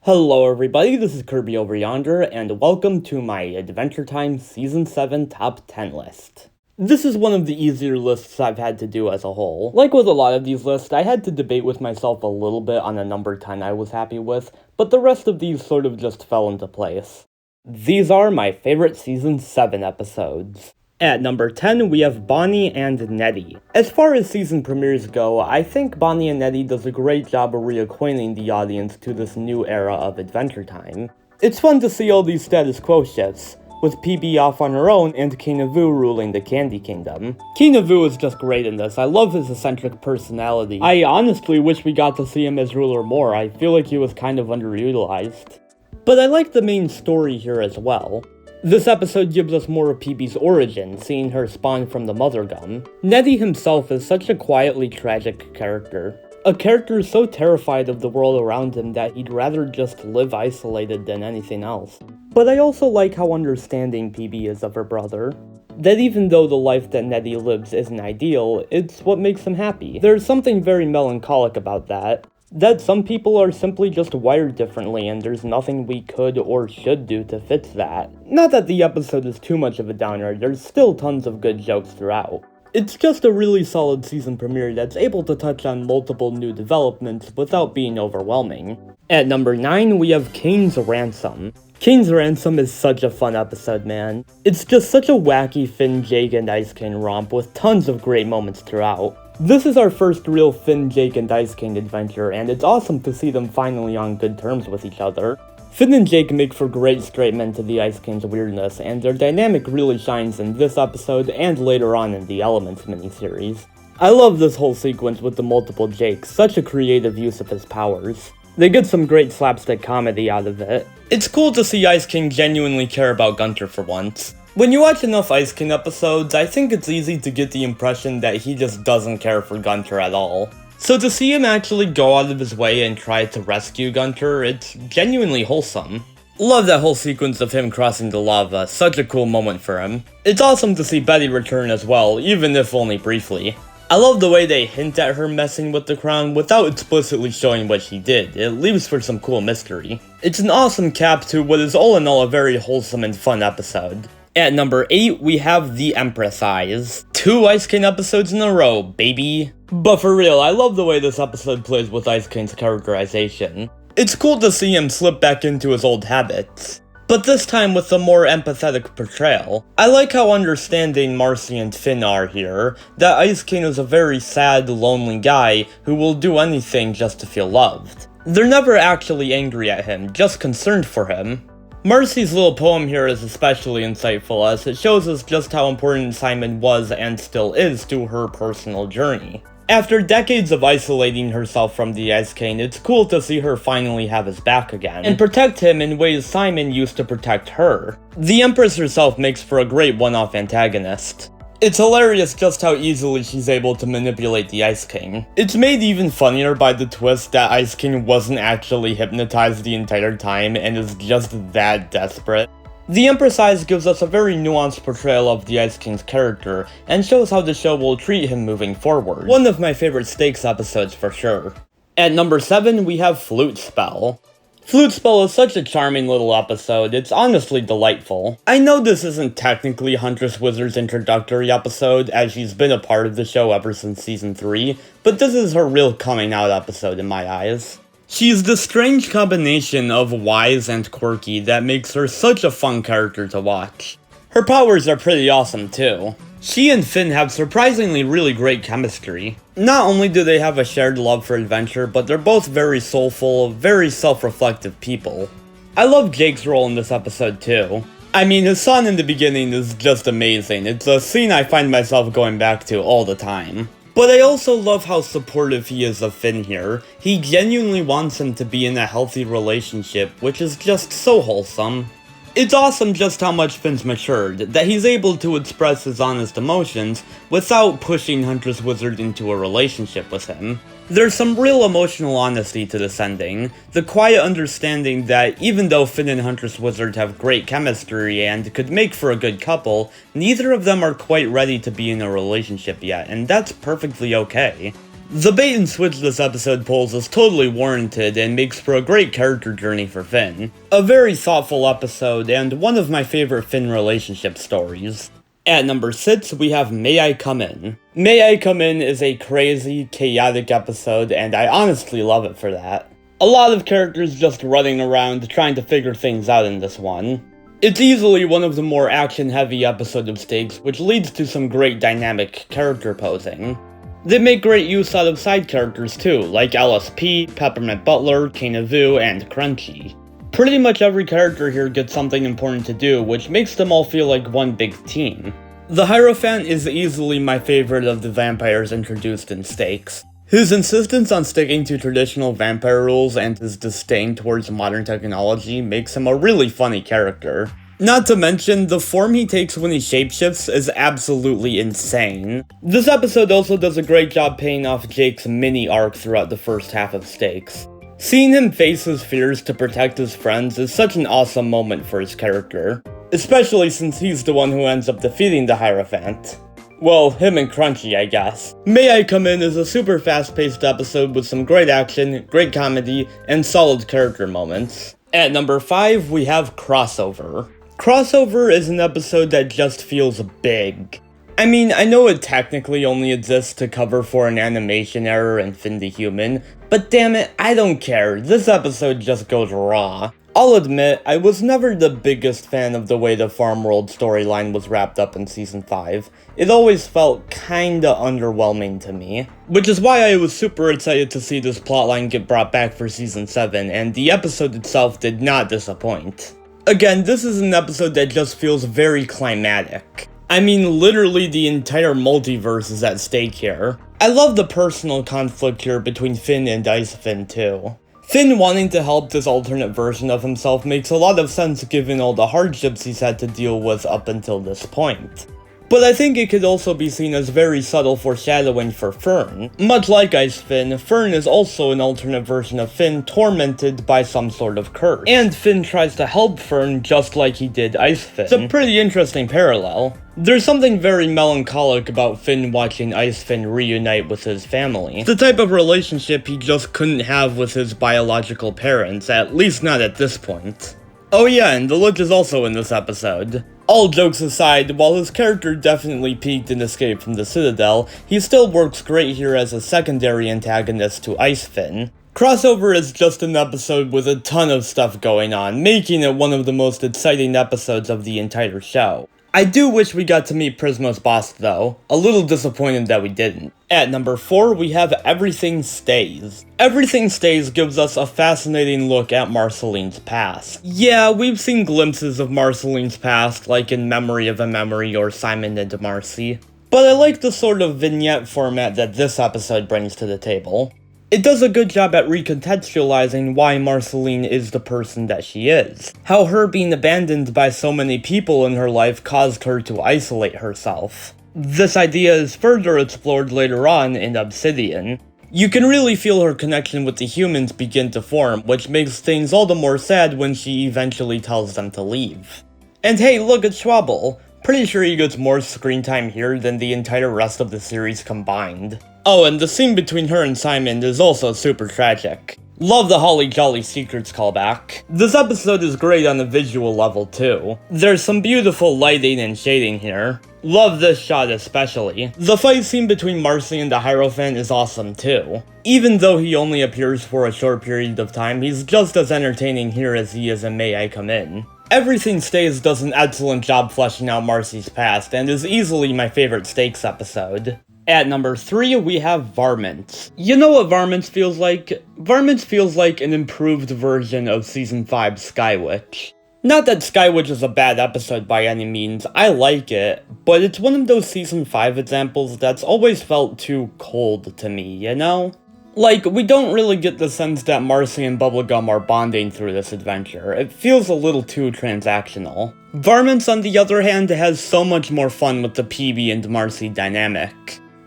Hello everybody, this is Kirby over yonder, and welcome to my Adventure Time Season 7 Top 10 list. This is one of the easier lists I've had to do as a whole. Like with a lot of these lists, I had to debate with myself a little bit on a number 10 I was happy with, but the rest of these sort of just fell into place. These are my favorite Season 7 episodes. At number 10, we have Bonnie and Eddy. As far as season premieres go, I think Bonnie and Eddy does a great job of reacquainting the audience to this new era of Adventure Time. It's fun to see all these status quo shifts, with PB off on her own and Kina Vu ruling the Candy Kingdom. Kina Vu is just great in this. I love his eccentric personality. I honestly wish we got to see him as ruler more. I feel like he was kind of underutilized. But I like the main story here as well. This episode gives us more of PB's origin, seeing her spawn from the Mother Gum. Eddy himself is such a quietly tragic character. A character so terrified of the world around him that he'd rather just live isolated than anything else. But I also like how understanding PB is of her brother. That even though the life that Eddy lives isn't ideal, it's what makes him happy. There's something very melancholic about that. That some people are simply just wired differently and there's nothing we could or should do to fix that. Not that the episode is too much of a downer, there's still tons of good jokes throughout. It's just a really solid season premiere that's able to touch on multiple new developments without being overwhelming. At number 9, we have Kane's Ransom. Kane's Ransom is such a fun episode, man. It's just such a wacky Finn, Jake, and Ice King romp with tons of great moments throughout. This is our first real Finn, Jake, and Ice King adventure, and it's awesome to see them finally on good terms with each other. Finn and Jake make for great straight men to the Ice King's weirdness, and their dynamic really shines in this episode and later on in the Elements miniseries. I love this whole sequence with the multiple Jakes, such a creative use of his powers. They get some great slapstick comedy out of it. It's cool to see Ice King genuinely care about Gunter for once. When you watch enough Ice King episodes, I think it's easy to get the impression that he just doesn't care for Gunter at all. So to see him actually go out of his way and try to rescue Gunter, it's genuinely wholesome. Love that whole sequence of him crossing the lava, such a cool moment for him. It's awesome to see Betty return as well, even if only briefly. I love the way they hint at her messing with the crown without explicitly showing what she did. It leaves for some cool mystery. It's an awesome cap to what is all in all a very wholesome and fun episode. At number 8, we have The Empress Eyes. 2 Ice King episodes in a row, baby. But for real, I love the way this episode plays with Ice King's characterization. It's cool to see him slip back into his old habits, but this time with a more empathetic portrayal. I like how understanding Marcy and Finn are here, that Ice King is a very sad, lonely guy who will do anything just to feel loved. They're never actually angry at him, just concerned for him. Marcy's little poem here is especially insightful as it shows us just how important Simon was and still is to her personal journey. After decades of isolating herself from the Ice King, it's cool to see her finally have his back again, and protect him in ways Simon used to protect her. The Empress herself makes for a great one-off antagonist. It's hilarious just how easily she's able to manipulate the Ice King. It's made even funnier by the twist that Ice King wasn't actually hypnotized the entire time and is just that desperate. The Empress Eyes gives us a very nuanced portrayal of the Ice King's character, and shows how the show will treat him moving forward. One of my favorite stakes episodes for sure. At number 7, we have Flute Spell. Flute Spell is such a charming little episode, it's honestly delightful. I know this isn't technically Huntress Wizard's introductory episode, as she's been a part of the show ever since season 3, but this is her real coming out episode in my eyes. She's the strange combination of wise and quirky that makes her such a fun character to watch. Her powers are pretty awesome too. She and Finn have surprisingly really great chemistry. Not only do they have a shared love for adventure, but they're both very soulful, very self-reflective people. I love Jake's role in this episode too. I mean, his song in the beginning is just amazing. It's a scene I find myself going back to all the time. But I also love how supportive he is of Finn here. He genuinely wants him to be in a healthy relationship, which is just so wholesome. It's awesome just how much Finn's matured, that he's able to express his honest emotions without pushing Huntress Wizard into a relationship with him. There's some real emotional honesty to this ending, the quiet understanding that even though Finn and Huntress Wizard have great chemistry and could make for a good couple, neither of them are quite ready to be in a relationship yet, and that's perfectly okay. The bait and switch this episode pulls is totally warranted and makes for a great character journey for Finn. A very thoughtful episode and one of my favorite Finn relationship stories. At number 6, we have May I Come In. May I Come In is a crazy, chaotic episode, and I honestly love it for that. A lot of characters just running around trying to figure things out in this one. It's easily one of the more action-heavy episodes of Stakes, which leads to some great dynamic character posing. They make great use out of side characters too, like LSP, Peppermint Butler, Kana Vu, and Crunchy. Pretty much every character here gets something important to do, which makes them all feel like one big team. The Hierophant is easily my favorite of the vampires introduced in Stakes. His insistence on sticking to traditional vampire rules and his disdain towards modern technology makes him a really funny character. Not to mention, the form he takes when he shapeshifts is absolutely insane. This episode also does a great job paying off Jake's mini arc throughout the first half of Stakes. Seeing him face his fears to protect his friends is such an awesome moment for his character, especially since he's the one who ends up defeating the Hierophant. Well, him and Crunchy, I guess. May I Come In is a super fast-paced episode with some great action, great comedy, and solid character moments. At number 5, we have Crossover. Crossover is an episode that just feels big. I mean, I know it technically only exists to cover for an animation error in Finn the Human, but damn it, I don't care, this episode just goes raw. I'll admit, I was never the biggest fan of the way the Farm World storyline was wrapped up in Season 5. It always felt kinda underwhelming to me. Which is why I was super excited to see this plotline get brought back for Season 7, and the episode itself did not disappoint. Again, this is an episode that just feels very climatic. I mean, literally the entire multiverse is at stake here. I love the personal conflict here between Finn and Ice Finn too. Finn wanting to help this alternate version of himself makes a lot of sense given all the hardships he's had to deal with up until this point. But I think it could also be seen as very subtle foreshadowing for Fern. Much like Ice Finn, Fern is also an alternate version of Finn tormented by some sort of curse. And Finn tries to help Fern just like he did Ice Finn. It's a pretty interesting parallel. There's something very melancholic about Finn watching Ice Finn reunite with his family. It's the type of relationship he just couldn't have with his biological parents, at least not at this point. Oh yeah, and the Lich is also in this episode. All jokes aside, while his character definitely peaked in Escape from the Citadel, he still works great here as a secondary antagonist to Ice Finn. Crossover is just an episode with a ton of stuff going on, making it one of the most exciting episodes of the entire show. I do wish we got to meet Prismo's boss though, a little disappointed that we didn't. At number 4, we have Everything Stays. Everything Stays gives us a fascinating look at Marceline's past. Yeah, we've seen glimpses of Marceline's past, like in Memory of a Memory or Simon and Marcy, but I like the sort of vignette format that this episode brings to the table. It does a good job at recontextualizing why Marceline is the person that she is. How her being abandoned by so many people in her life caused her to isolate herself. This idea is further explored later on in Obsidian. You can really feel her connection with the humans begin to form, which makes things all the more sad when she eventually tells them to leave. And hey, look at Schwabble. Pretty sure he gets more screen time here than the entire rest of the series combined. Oh, and the scene between her and Simon is also super tragic. Love the Holly Jolly Secrets callback. This episode is great on a visual level too. There's some beautiful lighting and shading here. Love this shot especially. The fight scene between Marcy and the Hierophant is awesome too. Even though he only appears for a short period of time, he's just as entertaining here as he is in May I Come In. Everything Stays does an excellent job fleshing out Marcy's past, and is easily my favorite Stakes episode. At number 3, we have Varmint. You know what Varmint feels like? Varmint feels like an improved version of Season 5 Skywitch. Not that Skywitch is a bad episode by any means, I like it, but it's one of those Season 5 examples that's always felt too cold to me, you know? Like, we don't really get the sense that Marcy and Bubblegum are bonding through this adventure. It feels a little too transactional. Varmint, on the other hand, has so much more fun with the PB and Marcy dynamic.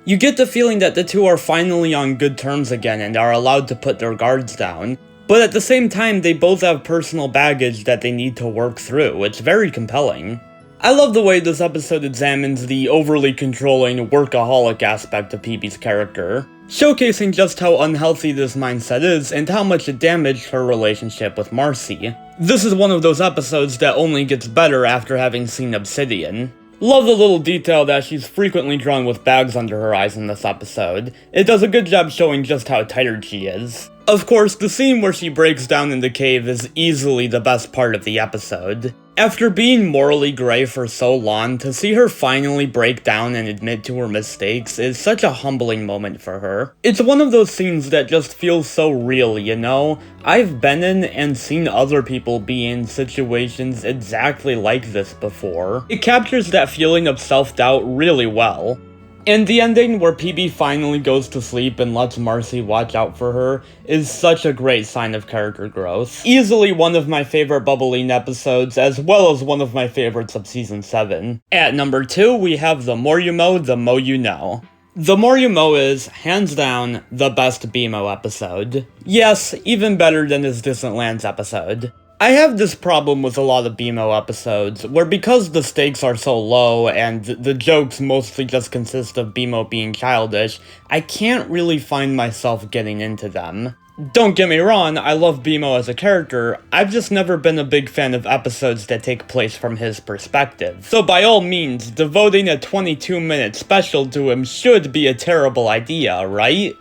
You get the feeling that the two are finally on good terms again and are allowed to put their guards down, but at the same time they both have personal baggage that they need to work through. It's very compelling. I love the way this episode examines the overly controlling, workaholic aspect of Peebee's character, showcasing just how unhealthy this mindset is and how much it damaged her relationship with Marcy. This is one of those episodes that only gets better after having seen Obsidian. Love the little detail that she's frequently drawn with bags under her eyes in this episode. It does a good job showing just how tired she is. Of course, the scene where she breaks down in the cave is easily the best part of the episode. After being morally gray for so long, to see her finally break down and admit to her mistakes is such a humbling moment for her. It's one of those scenes that just feels so real, you know? I've been in and seen other people be in situations exactly like this before. It captures that feeling of self-doubt really well. And the ending where Peebee finally goes to sleep and lets Marcy watch out for her is such a great sign of character growth. Easily one of my favorite Bubbling episodes, as well as one of my favorites of Season 7. At number 2, we have The More You Mow, The Mo You Know. The More You Mow is, hands down, the best BMO episode. Yes, even better than his Distant Lands episode. I have this problem with a lot of BMO episodes, where because the stakes are so low and the jokes mostly just consist of BMO being childish, I can't really find myself getting into them. Don't get me wrong, I love BMO as a character, I've just never been a big fan of episodes that take place from his perspective. So by all means, devoting a 22-minute special to him should be a terrible idea, right?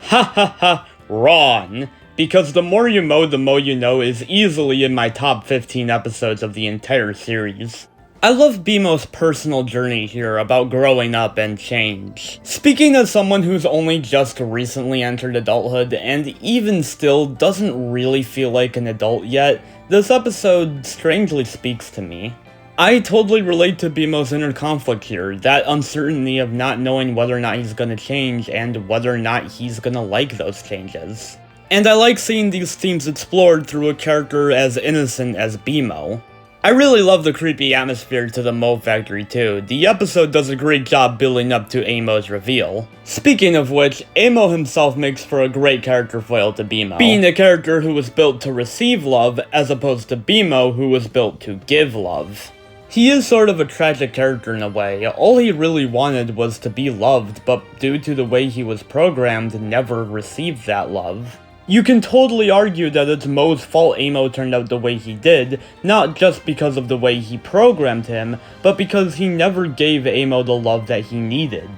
Ha ha ha, wrong. Because The More You Mow, The Mo You Know is easily in my top 15 episodes of the entire series. I love BMO's personal journey here about growing up and change. Speaking as someone who's only just recently entered adulthood and even still doesn't really feel like an adult yet, this episode strangely speaks to me. I totally relate to BMO's inner conflict here, that uncertainty of not knowing whether or not he's gonna change and whether or not he's gonna like those changes. And I like seeing these themes explored through a character as innocent as BMO. I really love the creepy atmosphere to the Mo Factory too. The episode does a great job building up to Amo's reveal. Speaking of which, Amo himself makes for a great character foil to BMO, being a character who was built to receive love as opposed to BMO who was built to give love. He is sort of a tragic character in a way. All he really wanted was to be loved, but due to the way he was programmed, never received that love. You can totally argue that it's Mo's fault Amo turned out the way he did, not just because of the way he programmed him, but because he never gave Amo the love that he needed.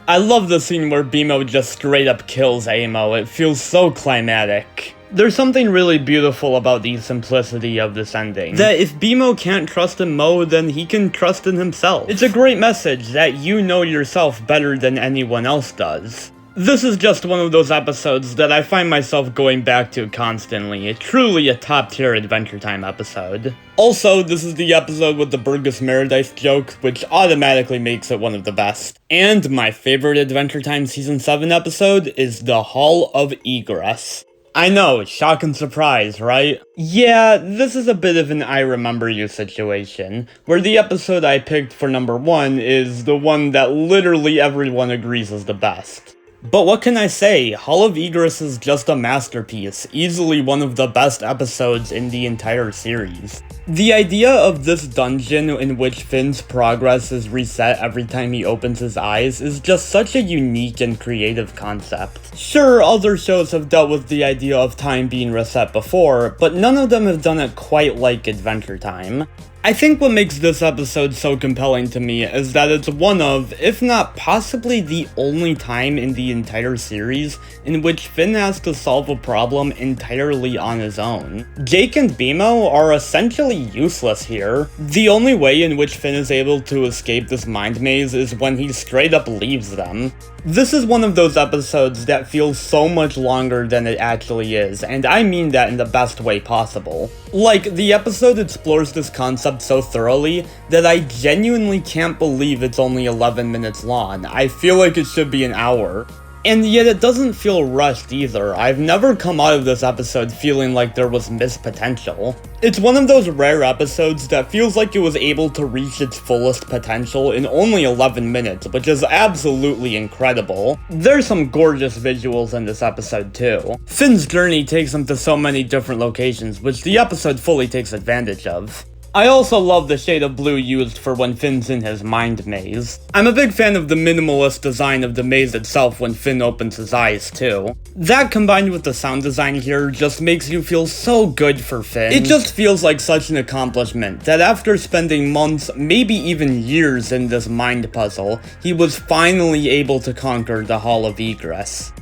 I love the scene where BMO just straight up kills Amo, it feels so climatic. There's something really beautiful about the simplicity of this ending. That if BMO can't trust in Mo, then he can trust in himself. It's a great message that you know yourself better than anyone else does. This is just one of those episodes that I find myself going back to constantly. Truly a top-tier Adventure Time episode. Also, this is the episode with the Burgess Meredith joke, which automatically makes it one of the best. And my favorite Adventure Time Season 7 episode is the Hall of Egress. I know, shock and surprise, right? Yeah, this is a bit of an I Remember You situation, where the episode I picked for number 1 is the one that literally everyone agrees is the best. But what can I say, Hall of Egress is just a masterpiece, easily one of the best episodes in the entire series. The idea of this dungeon in which Finn's progress is reset every time he opens his eyes is just such a unique and creative concept. Sure, other shows have dealt with the idea of time being reset before, but none of them have done it quite like Adventure Time. I think what makes this episode so compelling to me is that it's one of, if not possibly the only time in the entire series in which Finn has to solve a problem entirely on his own. Jake and BMO are essentially useless here. The only way in which Finn is able to escape this mind maze is when he straight up leaves them. This is one of those episodes that feels so much longer than it actually is, and I mean that in the best way possible. Like, the episode explores this concept so thoroughly that I genuinely can't believe it's only 11 minutes long. I feel like it should be an hour. And yet it doesn't feel rushed either. I've never come out of this episode feeling like there was missed potential. It's one of those rare episodes that feels like it was able to reach its fullest potential in only 11 minutes, which is absolutely incredible. There's some gorgeous visuals in this episode too. Finn's journey takes him to so many different locations, which the episode fully takes advantage of. I also love the shade of blue used for when Finn's in his mind maze. I'm a big fan of the minimalist design of the maze itself when Finn opens his eyes too. That combined with the sound design here just makes you feel so good for Finn. It just feels like such an accomplishment that after spending months, maybe even years in this mind puzzle, he was finally able to conquer the Hall of Egress.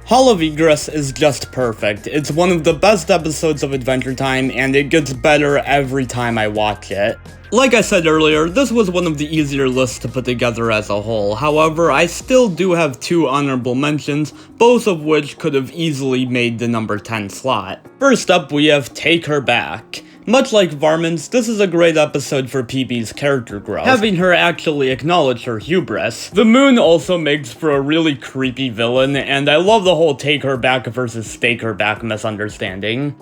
Hall of Egress is just perfect. It's one of the best episodes of Adventure Time, and it gets better every time I watch it. Like I said earlier, this was one of the easier lists to put together as a whole. However, I still do have 2 honorable mentions, both of which could have easily made the number 10 slot. First up, we have Take Her Back. Much like Varmint's, this is a great episode for PB's character growth, having her actually acknowledge her hubris. The moon also makes for a really creepy villain, and I love the whole take her back versus stake her back misunderstanding.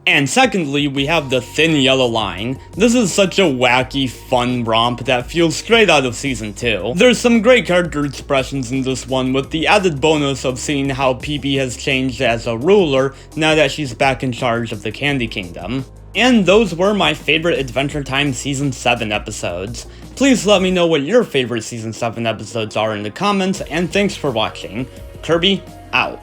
And secondly, we have the Thin Yellow Line. This is such a wacky, fun romp that feels straight out of Season 2. There's some great character expressions in this one, with the added bonus of seeing how PB has changed as a ruler now that she's back in charge of the Candy Kingdom. And those were my favorite Adventure Time Season 7 episodes. Please let me know what your favorite Season 7 episodes are in the comments, and thanks for watching. Kirby, out.